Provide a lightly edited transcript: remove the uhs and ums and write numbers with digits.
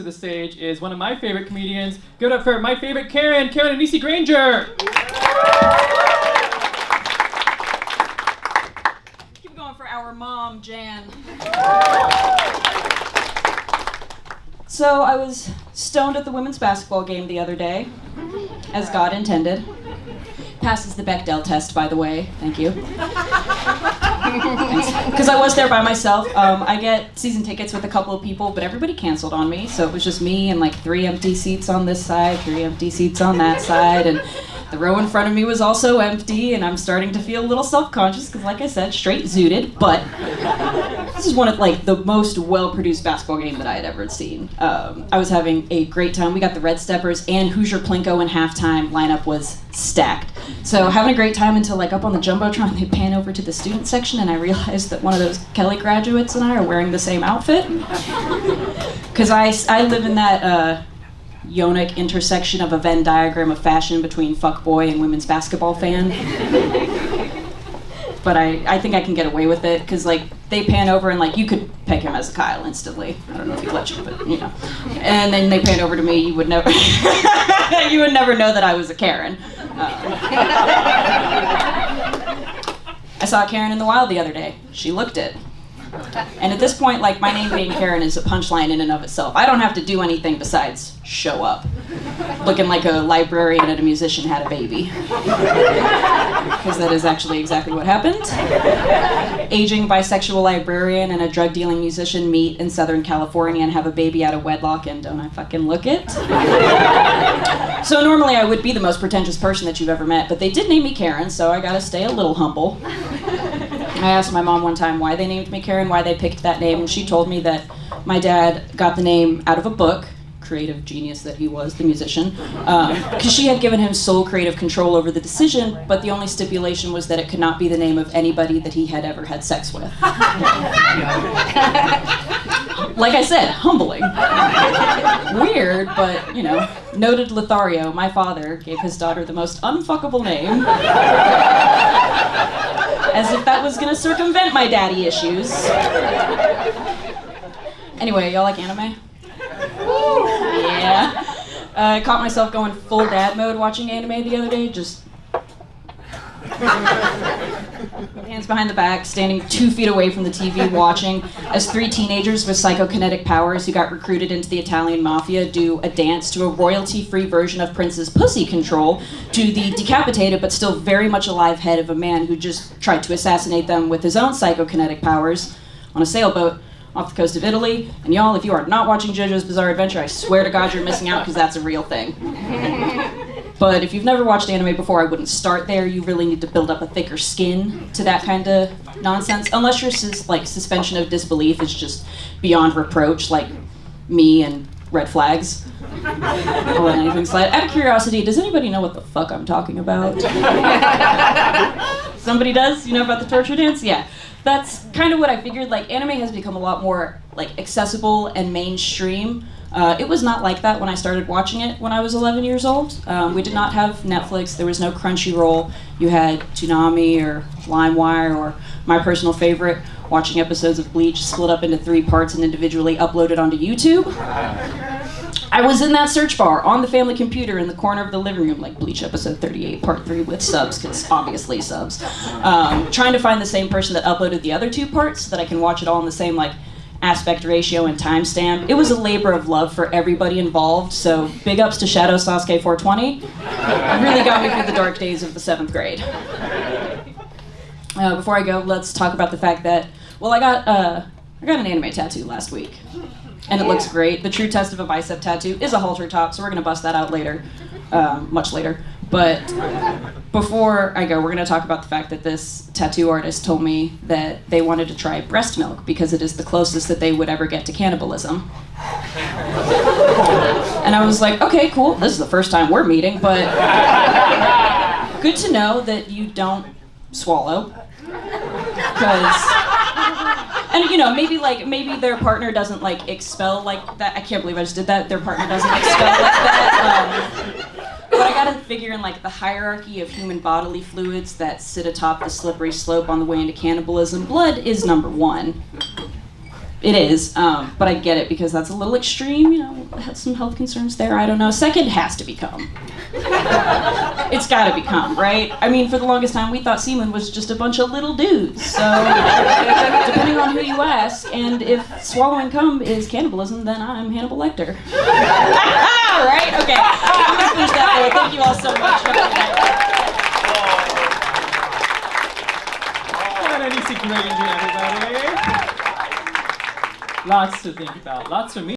To the stage is one of my favorite comedians. Give it up for my favorite Karen Anisi Granger. Keep going for our mom, Jan. So I was stoned at the women's basketball game the other day, as God intended. Passes the Bechdel test, by the way. Thank you. Because I was there by myself. I get season tickets with a couple of people, but everybody canceled on me, so it was just me and like 3 empty seats on this side, 3 empty seats on that side, and the row in front of me was also empty, and I'm starting to feel a little self-conscious because, like I said, straight zooted, but this is one of like the most well-produced basketball game that I had ever seen. I was having a great time. We got the Red Steppers and Hoosier Plinko in halftime. Lineup was stacked. So having a great time until like up on the Jumbotron, they pan over to the student section and I realized that one of those Kelly graduates and I are wearing the same outfit. Because I live in that Ionic intersection of a Venn diagram of fashion between fuckboy and women's basketball fan. But I think I can get away with it because like they pan over and like you could peg him as a Kyle instantly. I don't know if he'd let you, but you know. And then they pan over to me, you would never you would never know that I was a Karen. I saw Karen in the wild the other day. She looked it. And at this point, like, my name being Karen is a punchline in and of itself. I don't have to do anything besides show up. Looking like a librarian and a musician had a baby. Because that is actually exactly what happened. Aging bisexual librarian and a drug-dealing musician meet in Southern California and have a baby out of wedlock, and don't I fucking look it? So normally I would be the most pretentious person that you've ever met, but they did name me Karen, so I gotta stay a little humble. I asked my mom one time why they named me Karen, why they picked that name, and she told me that my dad got the name out of a book, creative genius that he was, the musician, because she had given him sole creative control over the decision, but the only stipulation was that it could not be the name of anybody that he had ever had sex with. Like I said, humbling. Weird, but, you know, noted Lothario, my father, gave his daughter the most unfuckable name. As if that was gonna circumvent my daddy issues. Anyway, y'all like anime? Yeah. I caught myself going full dad mode watching anime the other day, just hands behind the back, standing 2 feet away from the TV watching as 3 teenagers with psychokinetic powers who got recruited into the Italian mafia do a dance to a royalty-free version of Prince's Pussy Control to the decapitated but still very much alive head of a man who just tried to assassinate them with his own psychokinetic powers on a sailboat off the coast of Italy. And y'all, if you are not watching JoJo's Bizarre Adventure, I swear to God you're missing out because that's a real thing. But if you've never watched anime before, I wouldn't start there. You really need to build up a thicker skin to that kind of nonsense. Unless your suspension of disbelief is just beyond reproach, like me and red flags. I'll let anything slide. Out of curiosity, does anybody know what the fuck I'm talking about? Somebody does? You know about the torture dance? Yeah. That's kind of what I figured. Like, anime has become a lot more like accessible and mainstream. It was not like that when I started watching it when I was 11 years old. We did not have Netflix. There was no Crunchyroll. You had Toonami or LimeWire or my personal favorite, watching episodes of Bleach split up into 3 parts and individually uploaded onto YouTube. I was in that search bar on the family computer in the corner of the living room, like Bleach episode 38, part 3 with subs, because obviously subs, trying to find the same person that uploaded the other 2 parts so that I can watch it all in the same like aspect ratio and timestamp. It was a labor of love for everybody involved, so big ups to Shadow Sasuke 420. It really got me through the dark days of the 7th grade. Before I go, let's talk about the fact that, well, I got an anime tattoo last week. And it looks great. The true test of a bicep tattoo is a halter top, so we're gonna bust that out later, much later. But before I go, we're gonna talk about the fact that this tattoo artist told me that they wanted to try breast milk because it is the closest that they would ever get to cannibalism. And I was like, okay, cool, this is the first time we're meeting, but good to know that you don't swallow. And you know, maybe their partner doesn't like expel like that. I can't believe I just did that. Their partner doesn't expel like that. But I gotta figure in like the hierarchy of human bodily fluids that sit atop the slippery slope on the way into cannibalism, blood is number 1. It is, but I get it because that's a little extreme. You know, have some health concerns there. I don't know. Second has to become. It's got to become, right? I mean, for the longest time, we thought semen was just a bunch of little dudes. So, depending on who you ask, and if swallowing cum is cannibalism, then I'm Hannibal Lecter. Right? Okay. I'm gonna finish that way. Thank you all so much. Karen and Nisi Granger, everybody. Lots to think about. Lots for me.